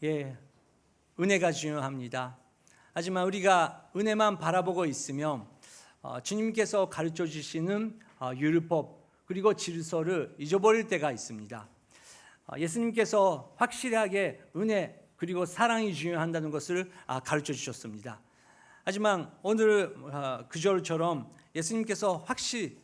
은혜가 중요합니다. 하지만 우리가 은혜만 바라보고 있으면 주님께서 가르쳐 주시는 율법 그리고 질서를 잊어버릴 때가 있습니다. 예수님께서 확실하게 은혜 그리고 사랑이 중요한다는 것을 가르쳐 주셨습니다. 하지만 오늘 구절처럼 예수님께서 확실히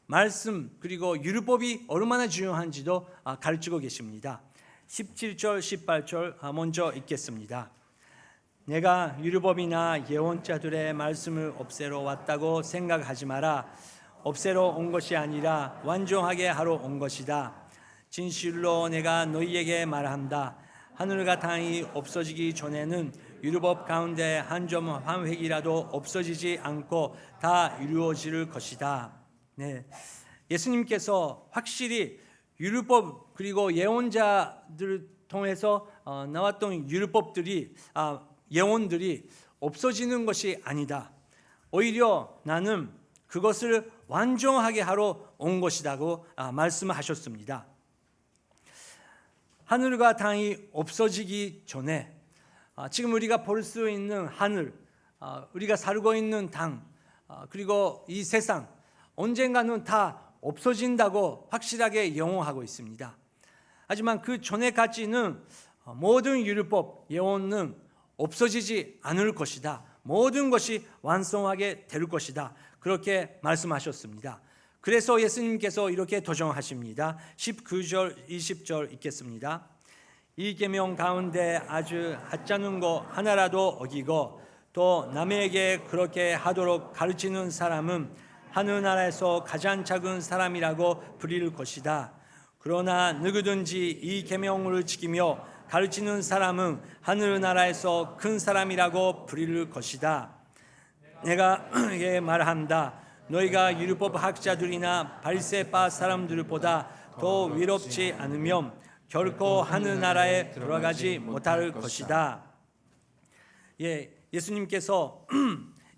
말씀 그리고 율법이 얼마나 중요한지도 가르치고 계십니다. 17절 18절 먼저 읽겠습니다. 내가 율법이나 예언자들의 말씀을 없애러 왔다고 생각하지 마라. 없애러 온 것이 아니라 완전하게 하러 온 것이다. 진실로 내가 너희에게 말한다. 하늘과 땅이 없어지기 전에는 율법 가운데 한 점 한 획이라도 없어지지 않고 다 이루어질 것이다. 예수님께서 확실히 율법 그리고 예언자들을 통해서 나왔던 율법들이 예언들이 없어지는 것이 아니다. 오히려 나는 그것을 완전하게 하러 온 것이라고 말씀하셨습니다. 하늘과 땅이 없어지기 전에 지금 우리가 볼 수 있는 하늘, 우리가 살고 있는 땅, 그리고 이 세상 언젠가는 다 없어진다고 확실하게 예언하고 있습니다. 하지만 그 전에까지는 모든 율법, 예언은 없어지지 않을 것이다. 모든 것이 완성하게 될 것이다. 그렇게 말씀하셨습니다. 그래서 예수님께서 이렇게 도전하십니다. 19절 20절 읽겠습니다. 이 계명 가운데 아주 하찮은 거 하나라도 어기고 또 남에게 그렇게 하도록 가르치는 사람은 하늘나라에서 가장 작은 사람이라고 불릴 것이다. 그러나 누구든지 이 계명을 지키며 가르치는 사람은 하늘나라에서 큰 사람이라고 불릴 것이다. 내가 말한다. 너희가 율법 학자들이나 바리새파 사람들보다 더 위롭지 않으면 결코 하늘나라에 들어가지 못할 것이다. 예수님께서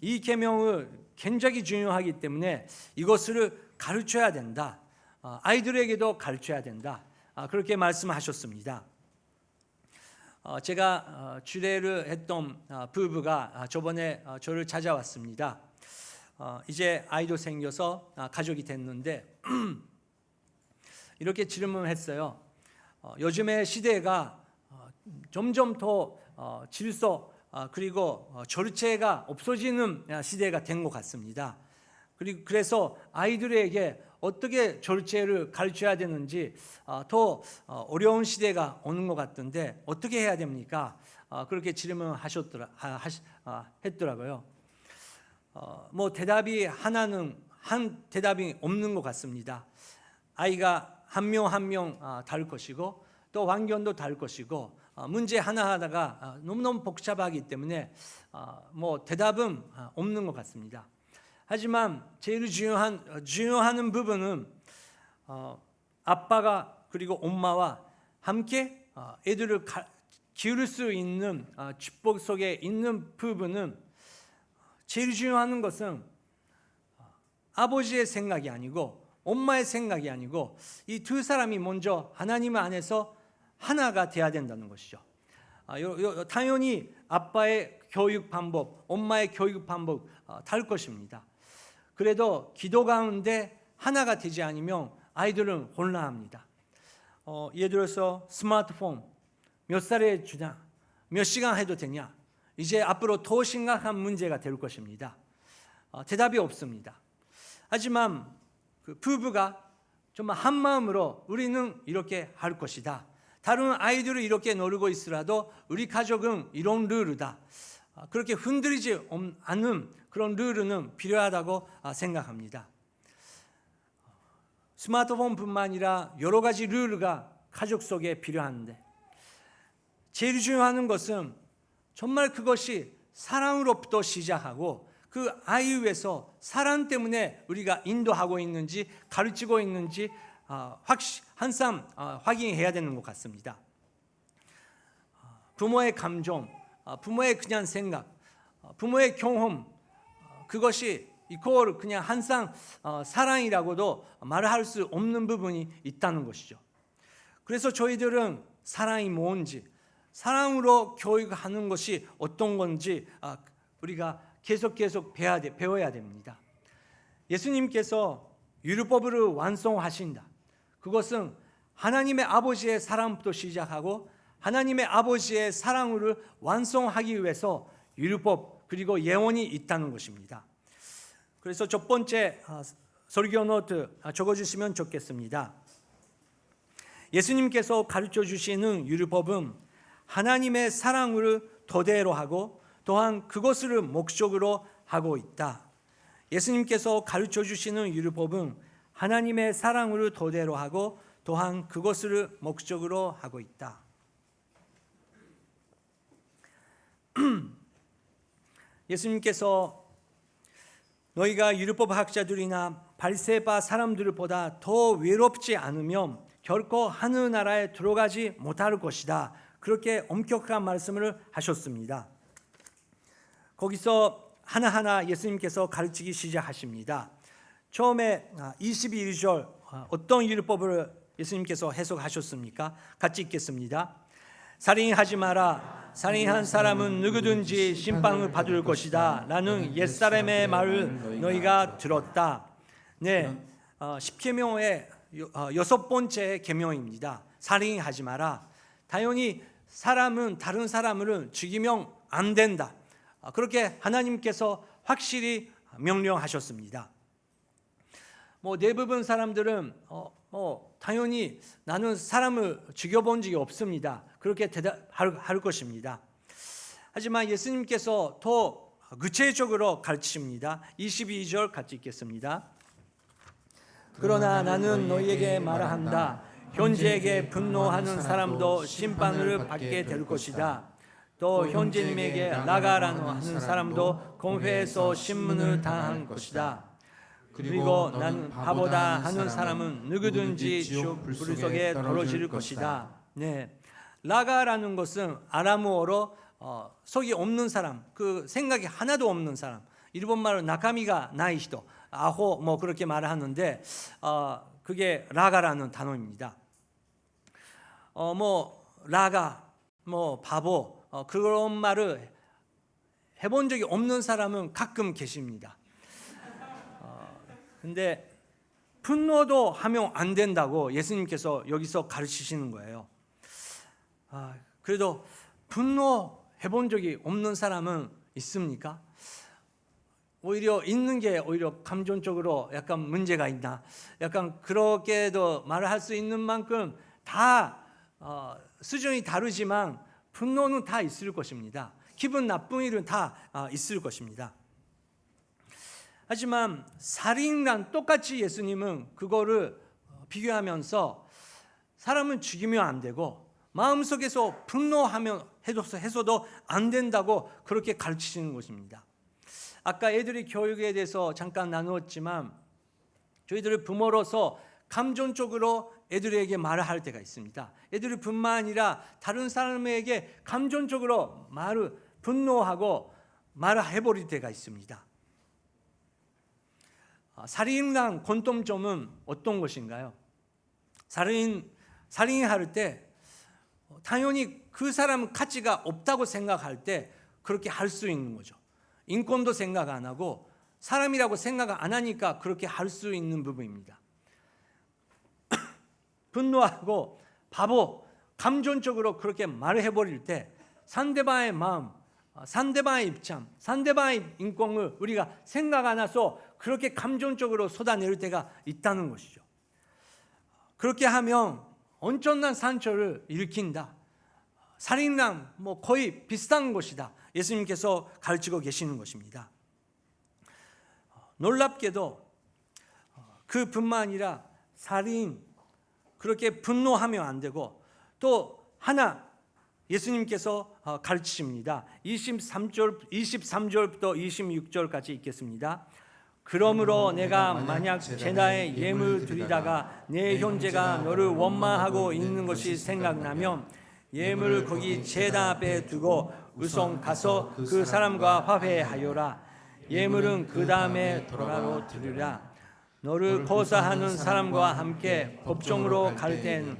이 계명을 굉장히 중요하기 때문에 이것을 가르쳐야 된다. 아이들에게도 가르쳐야 된다. 그렇게 말씀하셨습니다. 제가 주례를 했던 부부가 저번에 저를 찾아왔습니다. 이제 아이도 생겨서 가족이 됐는데 이렇게 질문을 했어요. 요즘의 시대가 점점 더 질서 그리고 절제가 없어지는 시대가 된 것 같습니다. 그래서 아이들에게 어떻게 절제를 가르쳐야 되는지 더 어려운 시대가 오는 것 같은데 어떻게 해야 됩니까? 그렇게 했더라고요. 뭐 대답이 한 대답이 없는 것 같습니다. 아이가 한 명 한 명 다를 것이고 또 환경도 다를 것이고 문제 하나하나가 너무너무 복잡하기 때문에 뭐 대답은 없는 것 같습니다. 하지만 제일 중요한 부분은 아빠가 그리고 엄마와 함께 애들을 기울 수 있는 축복 속에 있는 부분은 제일 중요한 것은 아버지의 생각이 아니고 엄마의 생각이 아니고 이 두 사람이 먼저 하나님 안에서 하나가 돼야 된다는 것이죠. 당연히 아빠의 교육 방법, 엄마의 교육 방법 다를 것입니다. 그래도 기도 가운데 하나가 되지 않으면 아이들은 혼란합니다. 예를 들어서 스마트폰 몇 살에 주냐, 몇 시간 해도 되냐, 이제 앞으로 더 심각한 문제가 될 것입니다. 대답이 없습니다. 하지만 그 부부가 정말 한 마음으로 우리는 이렇게 할 것이다. 다른 아이들을 이렇게 노리고 있으라도 우리 가족은 이런 룰이다. 그렇게 흔들리지 않는 그런 룰은 필요하다고 생각합니다. 스마트폰뿐만 아니라 여러 가지 룰가 가족 속에 필요한데 제일 중요한 것은 정말 그것이 사랑으로부터 시작하고 그 아이 위해서 사랑 때문에 우리가 인도하고 있는지 가르치고 있는지 항상 확인해야 되는 것 같습니다. 부모의 감정, 부모의 그냥 생각, 부모의 경험 그것이 이걸 그냥 항상 사랑이라고도 말할 수 없는 부분이 있다는 것이죠. 그래서 저희들은 사랑이 뭔지 사랑으로 교육하는 것이 어떤 건지 우리가 계속 배워야 됩니다. 예수님께서 율법을 완성하신다. 그것은 하나님의 아버지의 사랑부터 시작하고 하나님의 아버지의 사랑을 완성하기 위해서 율법 그리고 예언이 있다는 것입니다. 그래서 첫 번째 설교 노트 적어주시면 좋겠습니다. 예수님께서 가르쳐 주시는 율법은 하나님의 사랑을 토대로 하고 또한 그것을 목적으로 하고 있다. 예수님께서 가르쳐 주시는 율법은 하나님의 사랑을 토대로 하고 또한 그것을 목적으로 하고 있다. 예수님께서 너희가 율법 학자들이나 바리새파 사람들보다 더 외롭지 않으면 결코 하늘나라에 들어가지 못할 것이다. 그렇게 엄격한 말씀을 하셨습니다. 거기서 하나하나 예수님께서 가르치기 시작하십니다. 처음에 22절 어떤 율법을 예수님께서 해석하셨습니까? 같이 읽겠습니다. 살인하지 마라. 살인한 사람은 누구든지 심판을 받을 것이다. 라는 옛사람의 말을 너희가 들었다. 네, 10계명의 6번째 계명입니다. 살인하지 마라. 당연히 사람은 다른 사람을 죽이면 안 된다. 그렇게 하나님께서 확실히 명령하셨습니다. 대부분 사람들은 당연히 나는 사람을 죽여본 적이 없습니다. 그렇게 대답할 것입니다. 하지만 예수님께서 더 구체적으로 가르치십니다. 22절 같이 읽겠습니다. 그러나 나는 너희에게 말한다. 형제에게 분노하는 사람도 심판을 받게 될 것이다. 또 형제님에게 나가라는 하는 사람도 공회에서 신문을 당할 것이다. 그리고 나는 바보다 하는 사람은 누구든지 지옥 불 속에 떨어질 것이다. 네, 라가라는 것은 아람어로 속이 없는 사람, 그 생각이 하나도 없는 사람. 일본말로 나카미가 나이 히토, 아호 그렇게 말을 하는데 그게 라가라는 단어입니다. 라가, 바보 그런 말을 해본 적이 없는 사람은 가끔 계십니다. 근데 분노도 하면 안 된다고 예수님께서 여기서 가르치시는 거예요. 그래도 분노 해본 적이 없는 사람은 있습니까? 오히려 있는 게 오히려 감정적으로 약간 문제가 있나? 약간 그렇게도 말을 할 수 있는 만큼 다 수준이 다르지만 분노는 다 있을 것입니다. 기분 나쁜 일은 다 있을 것입니다. 하지만 살인이랑 똑같이 예수님은 그거를 비교하면서 사람은 죽이면 안 되고 마음속에서 분노하면 해서도 안 된다고 그렇게 가르치시는 것입니다. 아까 애들이 교육에 대해서 잠깐 나누었지만 저희들은 부모로서 감정적으로 애들에게 말을 할 때가 있습니다. 애들이 뿐만 아니라 다른 사람에게 감정적으로 분노하고 말을 해버릴 때가 있습니다. 살인랑 공통점은 어떤 것인가요? 살인할 때 당연히 그 사람은 가치가 없다고 생각할 때 그렇게 할 수 있는 거죠. 인권도 생각 안 하고 사람이라고 생각 안 하니까 그렇게 할 수 있는 부분입니다. 분노하고 바보, 감정적으로 그렇게 말을 해버릴 때 상대방의 마음, 상대방의 입장, 상대방의 인권을 우리가 생각 안 해서 그렇게 감정적으로 쏟아낼 때가 있다는 것이죠. 그렇게 하면 엄청난 상처를 일으킨다. 살인랑 거의 비슷한 것이다. 예수님께서 가르치고 계시는 것입니다. 놀랍게도 그뿐만 아니라 살인 그렇게 분노하면 안 되고 또 하나 예수님께서 가르치십니다. 23절부터 26절까지 읽겠습니다. 그러므로 내가 만약 제나에 예물 드리다가 내 형제가 너를 원망하고 있는 것이 생각나면 예물을 거기 제단 앞에 두고 우선 가서 그 사람과 화해하여라. 예물은 그 다음에 돌아로 드리라. 너를 고사하는 사람과 함께 법정으로 갈 때는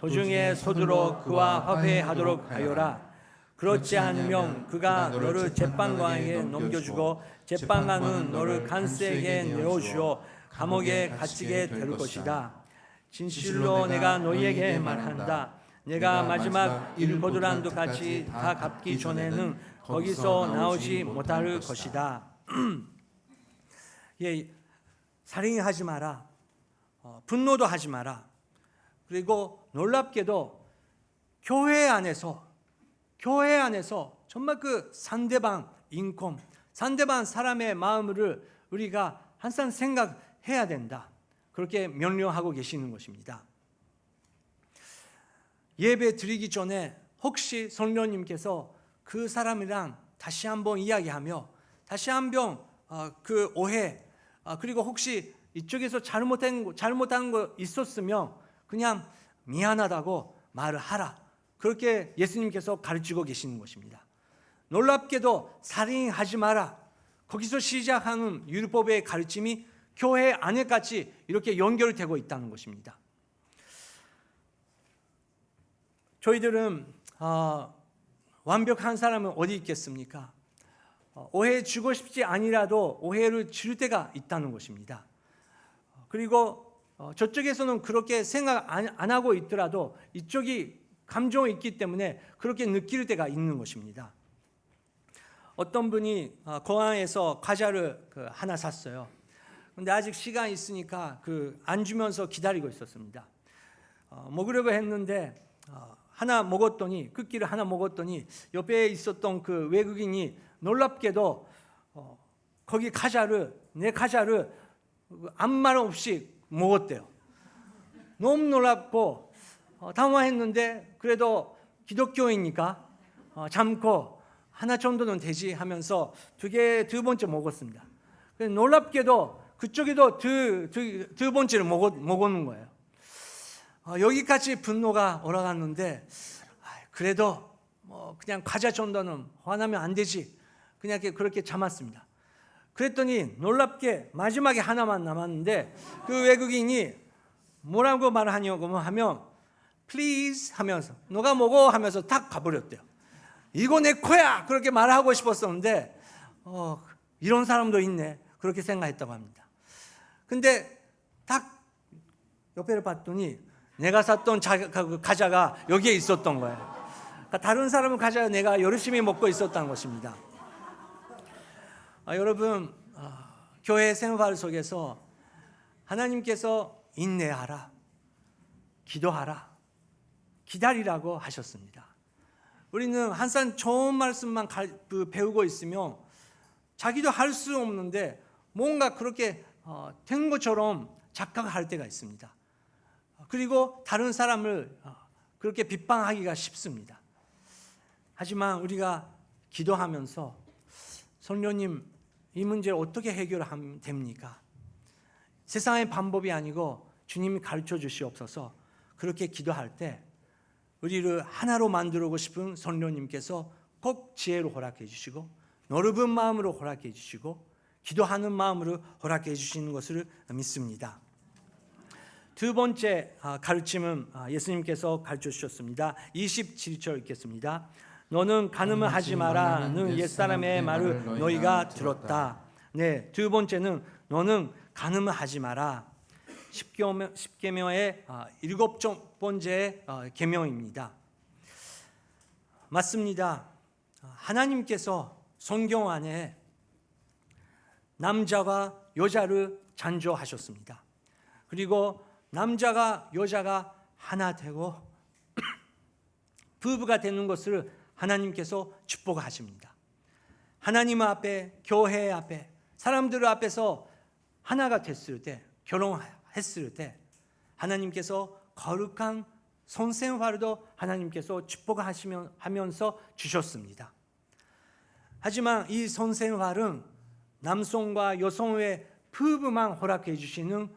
도중에 서두러 그와 화해하도록 하여라. 그렇지 않으면 그가 너를 재판관에게 넘겨주고 재판관은 너를 간수에게 내어주어 감옥에 갇히게 될 것이다. 진실로 내가 너희에게 말한다. 내가 마지막 일거두란도 같이 다 갚기 전에는 거기서 나오지 못할 것이다. 예, 살인하지 마라. 분노도 하지 마라. 그리고 놀랍게도 교회 안에서 정말 그 상대방 인권, 상대방 사람의 마음을 우리가 항상 생각해야 된다. 그렇게 명령하고 계시는 것입니다. 예배 드리기 전에 혹시 성령님께서 그 사람이랑 다시 한번 이야기하며 다시 한번 그 오해 그리고 혹시 이쪽에서 잘못한 거 있었으면 그냥 미안하다고 말을 하라. 그렇게 예수님께서 가르치고 계시는 것입니다. 놀랍게도 살인하지 마라. 거기서 시작하는 율법의 가르침이 교회 안에까지 이렇게 연결되고 있다는 것입니다. 저희들은 완벽한 사람은 어디 있겠습니까? 오해 주고 싶지 아니라도 오해를 줄 때가 있다는 것입니다. 그리고 저쪽에서는 그렇게 생각 안 하고 있더라도 이쪽이 감정이 있기 때문에 그렇게 느낄 때가 있는 것입니다. 어떤 분이 공항에서 과자를 하나 샀어요. 근데 아직 시간이 있으니까 안 주면서 기다리고 있었습니다. 먹으려고 했는데 끝기를 하나 먹었더니 옆에 있었던 그 외국인이 놀랍게도 거기 내 과자를 아무 말 없이 먹었대요. 너무 놀랍고 당황했는데 그래도 기독교이니까 참고 하나 정도는 되지 하면서 두 번째 먹었습니다. 놀랍게도 그쪽에도 두 번째를 먹었는 거예요. 여기까지 분노가 올라갔는데 그래도 그냥 과자 정도는 화나면 안 되지. 그냥 그렇게 참았습니다. 그랬더니 놀랍게 마지막에 하나만 남았는데 그 외국인이 뭐라고 말하냐고 하면 please 하면서 너가 먹어 하면서 딱 가버렸대요. 이거 내 거야 그렇게 말하고 싶었었는데 이런 사람도 있네 그렇게 생각했다고 합니다. 근데 딱 옆에를 봤더니 내가 샀던 과자가 여기에 있었던 거예요. 그러니까 다른 사람은 과자 내가 열심히 먹고 있었다는 것입니다. 여러분 교회 생활 속에서 하나님께서 인내하라, 기도하라, 기다리라고 하셨습니다. 우리는 항상 좋은 말씀만 배우고 있으면 자기도 할 수 없는데 뭔가 그렇게 된 것처럼 착각할 때가 있습니다. 그리고 다른 사람을 그렇게 비판하기가 쉽습니다. 하지만 우리가 기도하면서 성령님 이 문제를 어떻게 해결하면 됩니까? 세상의 방법이 아니고 주님이 가르쳐 주시옵소서. 그렇게 기도할 때 우리를 하나로 만들고 싶은 성령님께서 꼭 지혜로 허락해 주시고 넓은 마음으로 허락해 주시고 기도하는 마음으로 허락해 주시는 것을 믿습니다. 두 번째 가르침은 예수님께서 가르쳐 주셨습니다. 27절 읽겠습니다. 너는 간음을 하지 마라는 옛사람의 말을 너희가 들었다. 네, 두 번째는 너는 간음을 하지 마라. 십계명의 7번째 계명입니다. 맞습니다. 하나님께서 성경 안에 남자와 여자를 창조하셨습니다. 그리고 남자가 여자가 하나 되고 부부가 되는 것을 하나님께서 축복하십니다. 하나님 앞에, 교회 앞에, 사람들 앞에서 하나가 됐을 때, 결혼했을 때 하나님께서 거룩한 성생활도 하나님께서 축복하시면서 주셨습니다. 하지만 이 성생활은 남성과 여성의 부부만 허락해 주시는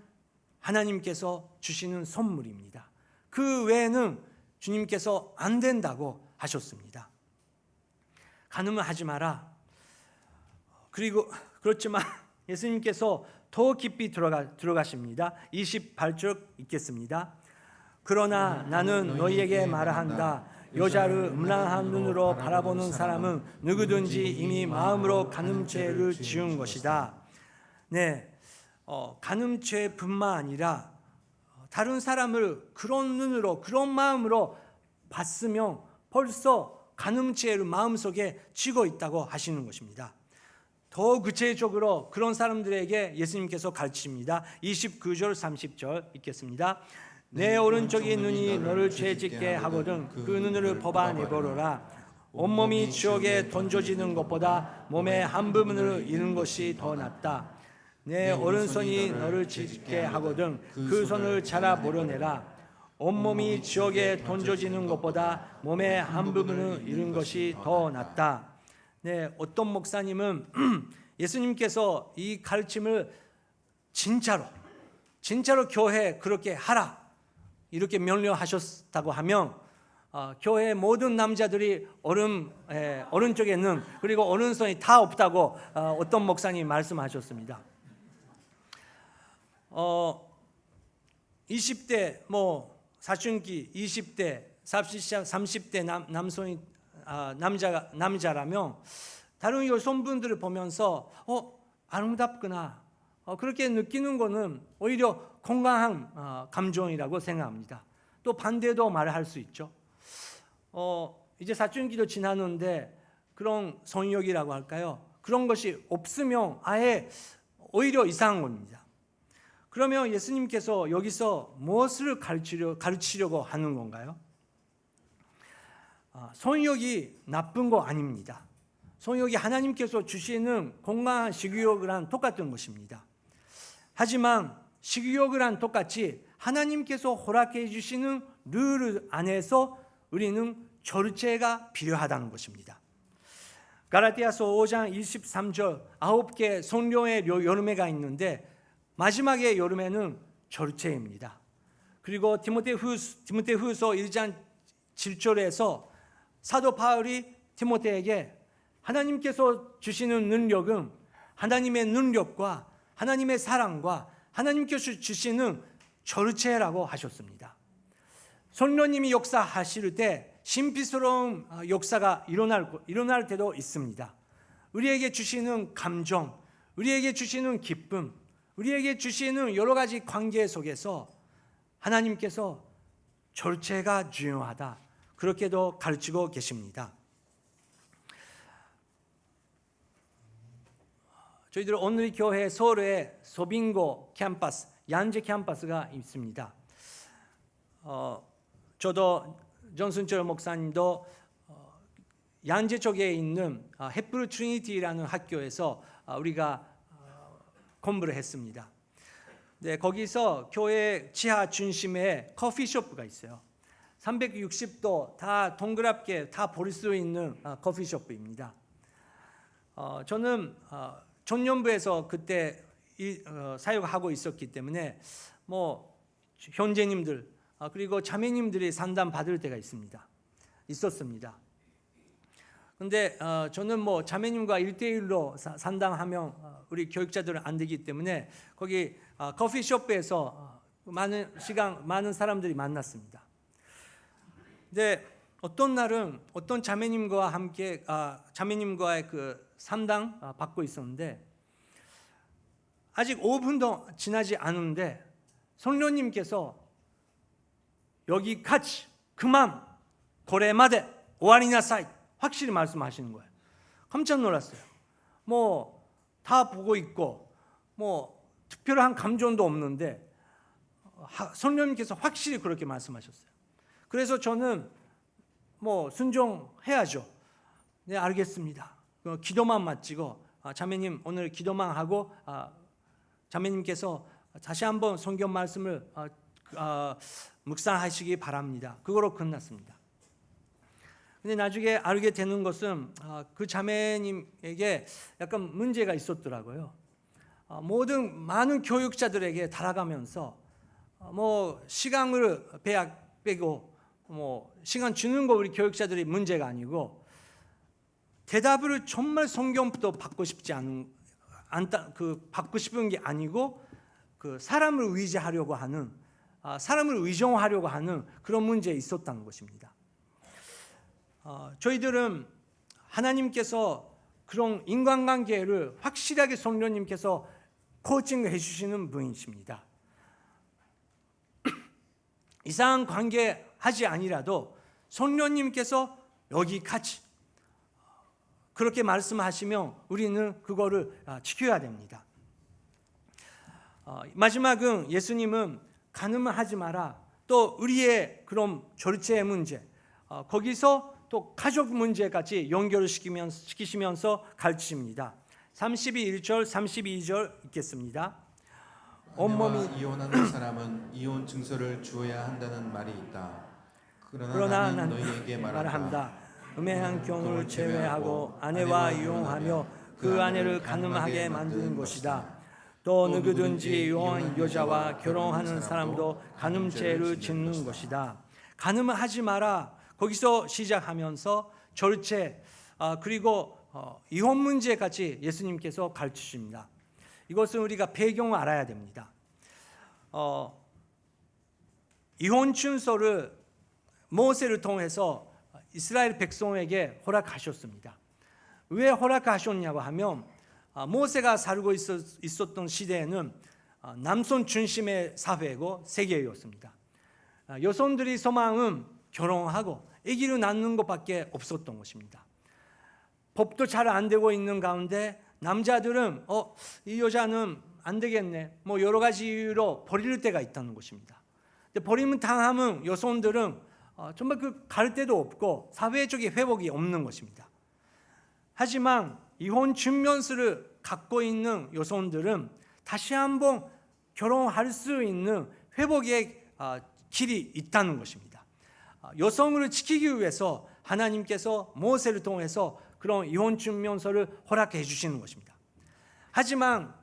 하나님께서 주시는 선물입니다. 그 외에는 주님께서 안 된다고 하셨습니다. 간음을 하지 마라. 그렇지만 예수님께서 더 깊이 들어가십니다. 28절 읽겠습니다. 그러나 나는 너희에게 말한다. 여자를 음란한 눈으로 바라보는 사람은 누구든지 이미 마음으로 간음죄를 지은 것이다. 네, 간음죄뿐만 아니라 다른 사람을 그런 눈으로 그런 마음으로 봤으면 벌써 간음죄를 마음속에 쥐고 있다고 하시는 것입니다. 더 구체적으로 그런 사람들에게 예수님께서 가르치십니다. 29절 30절 읽겠습니다. 내 오른쪽이 눈이 너를 죄짓게 하거든 그 눈을 뽑아내버려라. 온몸이 지옥에 던져지는 것보다 몸의 한 부분을 잃는 것이 더 낫다. 내 오른손이 너를 짓게 하거든 그 손을 잘라 버려내라. 온몸이 지옥에 던져지는 것보다 몸의 한 부분을 잃는 것이 더 낫다. 네, 어떤 목사님은 예수님께서 이 가르침을 진짜로 교회에 그렇게 하라 이렇게 명령하셨다고 하면 교회 모든 남자들이 오른쪽에 눈 그리고 오른손이 다 없다고 어떤 목사님이 말씀하셨습니다. 20대 사춘기 20대 30대 남성이 남자라면 다른 여성분들을 보면서 아름답구나 그렇게 느끼는 것은 오히려 건강한 감정이라고 생각합니다. 또 반대도 말할 수 있죠. 이제 사춘기도 지났는데 그런 성욕이라고 할까요? 그런 것이 없으면 아예 오히려 이상한 겁니다. 그러면 예수님께서 여기서 무엇을 가르치려고 하는 건가요? 성욕이 나쁜 거 아닙니다. 성욕이 하나님께서 주시는 건강한 식욕이랑 똑같은 것입니다. 하지만 식욕이랑 똑같이 하나님께서 허락해 주시는 룰 안에서 우리는 절제가 필요하다는 것입니다. 갈라디아서 5장 23절 9개 성령의 여름에가 있는데 마지막에 여름에는 절제입니다. 그리고 디모데후서 1장 7절에서 사도 바울이 디모데에게 하나님께서 주시는 능력은 하나님의 능력과 하나님의 사랑과 하나님께서 주시는 절제라고 하셨습니다. 성령님이 역사하실 때 신비스러운 역사가 일어날 때도 있습니다. 우리에게 주시는 감정, 우리에게 주시는 기쁨, 우리에게 주시는 여러 가지 관계 속에서 하나님께서 절제가 중요하다. 그렇게도 가르치고 계십니다. 저희들 오늘 교회 서울에 소빙고 캠퍼스, 양재 캠퍼스가 있습니다. 저도 정순철 목사님도 양재 쪽에 있는 헤프루 트리니티라는 학교에서 우리가 공부를 했습니다. 네, 거기서 교회 지하 중심에 커피숍가 있어요. 360도 다 동그랗게 다 볼 수 있는 커피숍입니다. 저는 전년부에서 그때 사역하고 있었기 때문에 형제님들 그리고 자매님들이 상담 받을 때가 있었습니다. 근데 저는 자매님과 1대1로 상담하면 우리 교육자들은 안 되기 때문에 거기 커피숍에서 많은 사람들이 만났습니다. 근데 어떤 날은 어떤 자매님과 함께 자매님과의 그 상담 받고 있었는데 아직 5분도 지나지 않은데 성령님께서 여기까지 그만 고레마데 오아리나사이 확실히 말씀하시는 거예요. 깜짝 놀랐어요. 다 보고 있고 특별한 감정도 없는데 성령님께서 확실히 그렇게 말씀하셨어요. 그래서 저는 순종해야죠. 네, 알겠습니다. 기도만 마치고 자매님 오늘 기도만 하고 자매님께서 다시 한번 성경 말씀을 묵상하시기 바랍니다. 그거로 끝났습니다. 근데 나중에 알게 되는 것은 그 자매님에게 약간 문제가 있었더라고요. 많은 교육자들에게 달아가면서 시간을 빼고 시간 주는 거 우리 교육자들이 문제가 아니고 대답을 정말 성경부터 받고 싶은 게 아니고 그 사람을 의지하려고 하는 사람을 의존하려고 하는 그런 문제에 있었다는 것입니다. 저희들은 하나님께서 그런 인간관계를 확실하게 성령님께서 코칭해 주시는 분이십니다. 이상한 관계 하지 아니라도 성령님께서 여기까지 그렇게 말씀하시면 우리는 그거를 지켜야 됩니다. 마지막은 예수님은 간음하지 마라. 또 우리의 그런 절제의 문제, 거기서 또 가족 문제까지 연결을 시키시면서 가르치십니다. 31절, 32절 읽겠습니다. 온몸이 이혼하는 사람은 이혼 증서를 주어야 한다는 말이 있다. 그러나 나는 너희에게 말한다. 음행한 경우를 제외하고 아내와 이혼하며 그 아내를 간음하게 만드는 것이다. 또 누구든지 이혼한 여자와 결혼하는 사람도 간음죄를 짓는 것이다. 간음을 하지 마라. 거기서 시작하면서 절제 그리고 이혼 문제까지 예수님께서 가르치십니다. 이것은 우리가 배경을 알아야 됩니다. 이혼 준서를 모세를 통해서 이스라엘 백성에게 허락하셨습니다. 왜 허락하셨냐고 하면 모세가 살고 있었던 시대에는 남성 중심의 사회고 세계였습니다. 여성들이 소망은 결혼하고 아기를 낳는 것밖에 없었던 것입니다. 법도 잘 안 되고 있는 가운데 남자들은 이 여자는 안 되겠네, 뭐 여러 가지 이유로 버릴 때가 있다는 것입니다. 근데 버리면 당하면 여성들은 정말 갈 데도 없고 사회적인 회복이 없는 것입니다. 하지만 이혼 증명서를 갖고 있는 여성들은 다시 한번 결혼할 수 있는 회복의 길이 있다는 것입니다. 여성을 지키기 위해서 하나님께서 모세를 통해서 그런 이혼 증명서를 허락해 주시는 것입니다. 하지만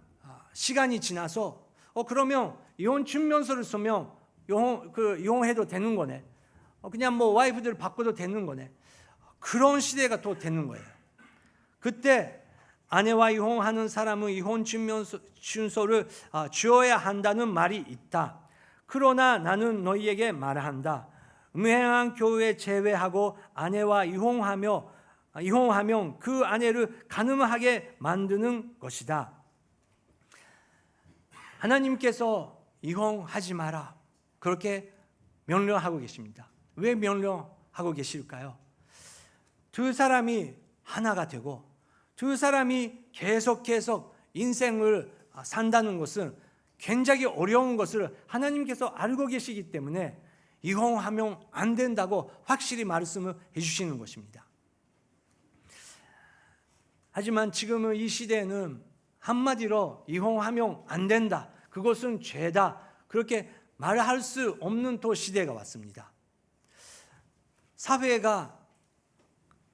시간이 지나서 그러면 이혼 증명서를 쓰면 이혼해도 되는 거네. 그냥 뭐 와이프들을 바꿔도 되는 거네. 그런 시대가 또 되는 거예요. 그때 아내와 이혼하는 사람은 이혼 증명서를 주어야 한다는 말이 있다. 그러나 나는 너희에게 말한다. 음행한 교회 제외하고 아내와 이혼하면 그 아내를 간음하게 만드는 것이다. 하나님께서 이혼하지 마라 그렇게 명령하고 계십니다. 왜 명령하고 계실까요? 두 사람이 하나가 되고 두 사람이 계속 인생을 산다는 것은 굉장히 어려운 것을 하나님께서 알고 계시기 때문에 이혼하면 안 된다고 확실히 말씀을 해주시는 것입니다. 하지만 지금은 이 시대에는 한마디로 이혼하면 안 된다, 그것은 죄다, 그렇게 말할 수 없는 또 시대가 왔습니다. 사회가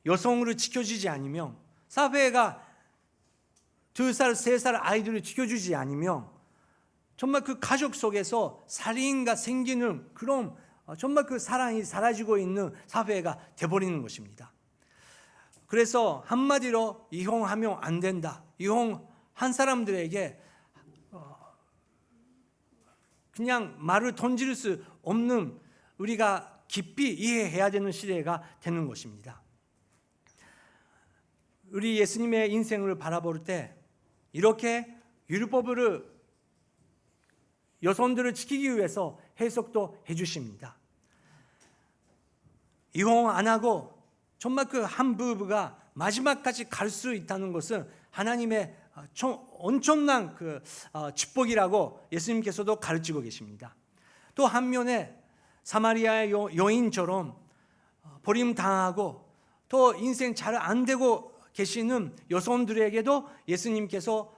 여성을 지켜주지 않으면, 사회가 2살, 3살 아이들을 지켜주지 않으면 정말 그 가족 속에서 살인가 생기는 그런 정말 그 사랑이 사라지고 있는 사회가 돼버리는 것입니다. 그래서 한마디로 이혼하면 안 된다, 이혼한 사람들에게 그냥 말을 던질 수 없는, 우리가 깊이 이해해야 되는 시대가 되는 것입니다. 우리 예수님의 인생을 바라볼 때 이렇게 율법을 여성들을 지키기 위해서 해석도 해주십니다. 이혼 안 하고 정말 그 한 부부가 마지막까지 갈 수 있다는 것은 하나님의 엄청난 그 축복이라고 예수님께서도 가르치고 계십니다. 또 한면에 사마리아의 여인처럼 버림당하고 또 인생 잘 안 되고 계시는 여성들에게도 예수님께서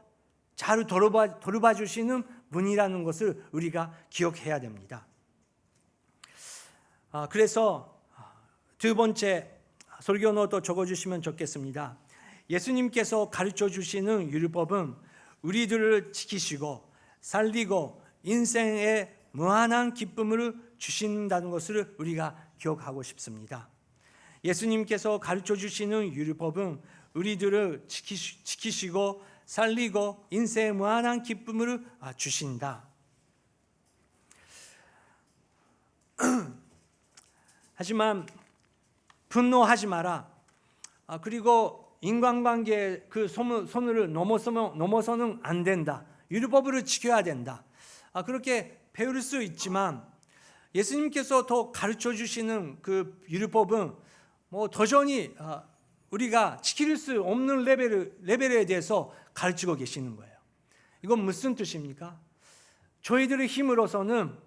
잘 돌봐 주시는 분이라는 것을 우리가 기억해야 됩니다. 그래서 두 번째 설교 노트 적어주시면 좋겠습니다. 예수님께서 가르쳐 주시는 율법은 우리들을 지키시고 살리고 인생에 무한한 기쁨을 주신다는 것을 우리가 기억하고 싶습니다. 예수님께서 가르쳐 주시는 율법은 우리들을 지키시고 살리고 인생에 무한한 기쁨을 주신다. 하지만 분노하지 마라. 그리고 인간관계 그 선을 넘어서는 안 된다. 율법을 지켜야 된다. 그렇게 배울 수 있지만 예수님께서 더 가르쳐 주시는 그 율법은 도전히 우리가 지킬 수 없는 레벨에 대해서 가르치고 계시는 거예요. 이건 무슨 뜻입니까? 저희들의 힘으로서는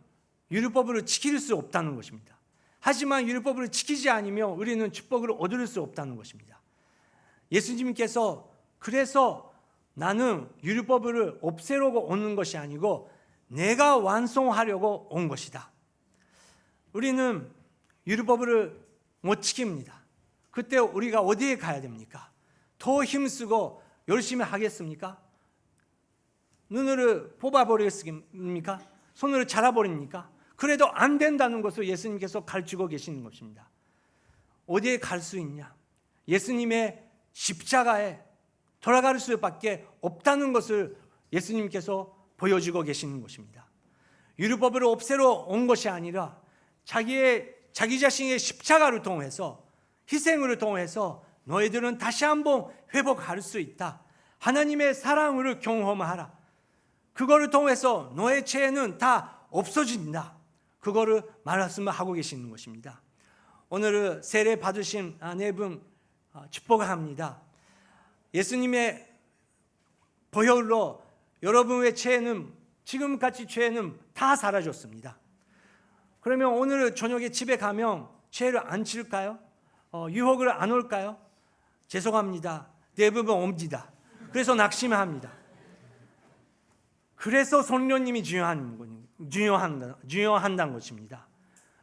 율법을 지킬 수 없다는 것입니다. 하지만 율법을 지키지 않으면 우리는 축복을 얻을 수 없다는 것입니다. 예수님께서 그래서 나는 율법을 없애려고 오는 것이 아니고 내가 완성하려고 온 것이다. 우리는 율법을 못 지킵니다. 그때 우리가 어디에 가야 됩니까? 더 힘쓰고 열심히 하겠습니까? 눈을 뽑아버리겠습니까? 손으로 잘라버립니까? 그래도 안 된다는 것을 예수님께서 가르치고 계시는 것입니다. 어디에 갈 수 있냐? 예수님의 십자가에 돌아갈 수밖에 없다는 것을 예수님께서 보여주고 계시는 것입니다. 율법을 없애러 온 것이 아니라 자기 자신의 십자가를 통해서 희생을 통해서 너희들은 다시 한번 회복할 수 있다. 하나님의 사랑을 경험하라. 그거를 통해서 너의 죄는 다 없어진다. 그거를 말씀하고 계시는 것입니다. 오늘 세례 받으신 네 분 축복합니다. 예수님의 보혈로 여러분의 죄는 지금같이 죄는 다 사라졌습니다. 그러면 오늘 저녁에 집에 가면 죄를 안 칠까요? 유혹을 안 올까요? 죄송합니다. 대부분 옵니다. 그래서 낙심합니다. 그래서 성령님이 중요한다는 것입니다.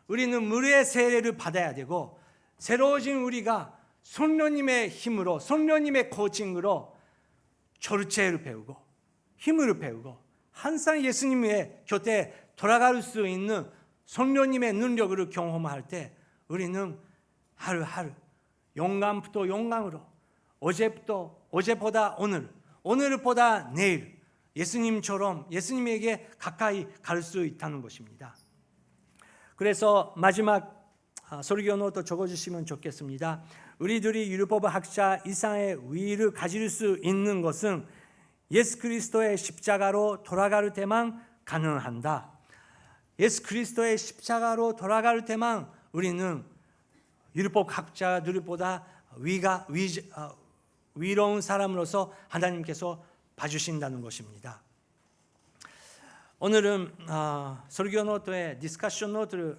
우리는 물의 세례를 받아야 되고 새로워진 우리가 성령님의 힘으로 성령님의 코칭으로 절제를 배우고 힘을 배우고 항상 예수님의 곁에 돌아갈 수 있는 성령님의 능력을 경험할 때 우리는 하루하루 영광부터 영광으로 어제보다 오늘보다 내일 예수님처럼 예수님에게 가까이 갈 수 있다는 것입니다. 그래서 마지막 설교 노트 적어주시면 좋겠습니다. 우리들이 율법 학자 이상의 위를 가질 수 있는 것은 예수 그리스도의 십자가로 돌아갈 때만 가능한다. 예수 그리스도의 십자가로 돌아갈 때만 우리는 율법 학자들보다 위로운 사람으로서 하나님께서 봐주신다는 것입니다. 오늘은 설교 노트에 디스커션 노트를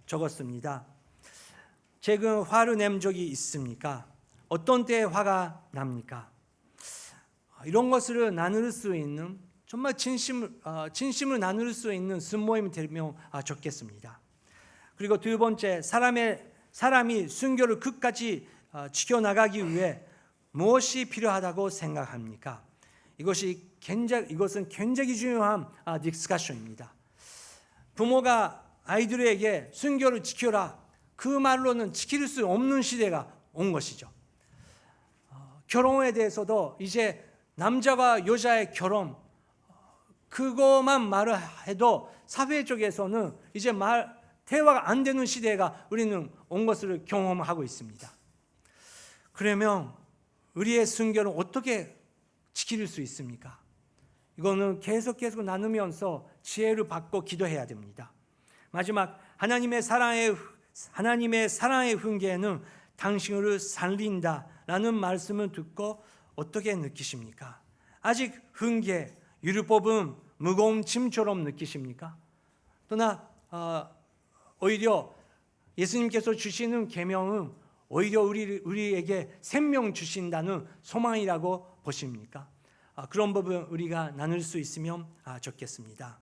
적었습니다. 최근 화를 낸 적이 있습니까? 어떤 때에 화가 납니까? 이런 것을 나눌 수 있는 정말 진심을 나눌 수 있는 순모임이 되면 좋겠습니다. 그리고 두 번째, 사람이 순교를 끝까지 지켜나가기 위해 무엇이 필요하다고 생각합니까? 이것은 굉장히 중요한 디스커션입니다. 부모가 아이들에게 순교를 지켜라 그 말로는 지킬 수 없는 시대가 온 것이죠. 결혼에 대해서도 이제 남자와 여자의 결혼 그것만 말을 해도 사회 쪽에서는 이제 대화가 안 되는 시대가 우리는 온 것을 경험하고 있습니다. 그러면 우리의 순교는 어떻게 지킬 수 있습니까? 이거는 계속 나누면서 지혜를 받고 기도해야 됩니다. 마지막 하나님의 사랑의 훈계는 당신을 살린다라는 말씀을 듣고 어떻게 느끼십니까? 아직 훈계, 율법은 무거운 짐처럼 느끼십니까? 또나 오히려 예수님께서 주시는 계명은 오히려 우리에게 생명 주신다는 소망이라고 보십니까? 그런 부분 우리가 나눌 수 있으면 좋겠습니다.